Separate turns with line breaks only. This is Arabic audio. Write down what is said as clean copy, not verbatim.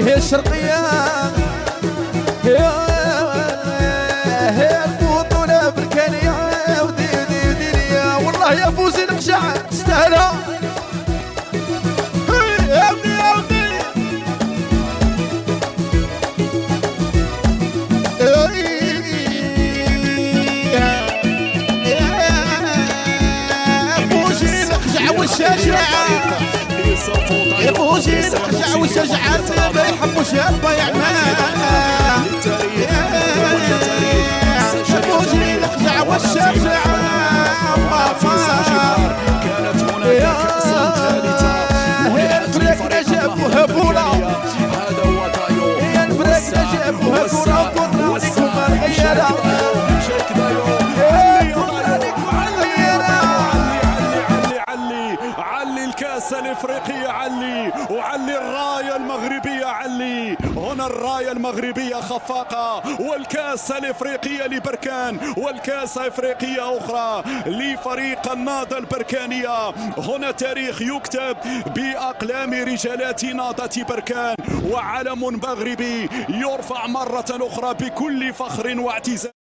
هي الشرقية هي البطولة بركانية ودينية والله يا فوزي نقشع تستاهلها يا ابني يا ابني فوزي نقشع والشجاعة يا فوزي نقشع والشجاعة ما يحبوش الضيع فوزي نقشع والشجاعة ما فاهم كانت هناك كأسا ثالثة هي الفريق نجابوها بولا هذا هو تايو هي الفريق نجابوها بولا وقرانيكم الغيرة الكاس الافريقيه علي وعلي الرايه المغربيه علي هنا الرايه المغربيه خفاقه والكاس الافريقيه لبركان والكاس افريقيه اخرى لفريق النهضه البركانيه هنا تاريخ يكتب باقلام رجالات نهضه بركان وعلم مغربي يرفع مره اخرى بكل فخر واعتزاز.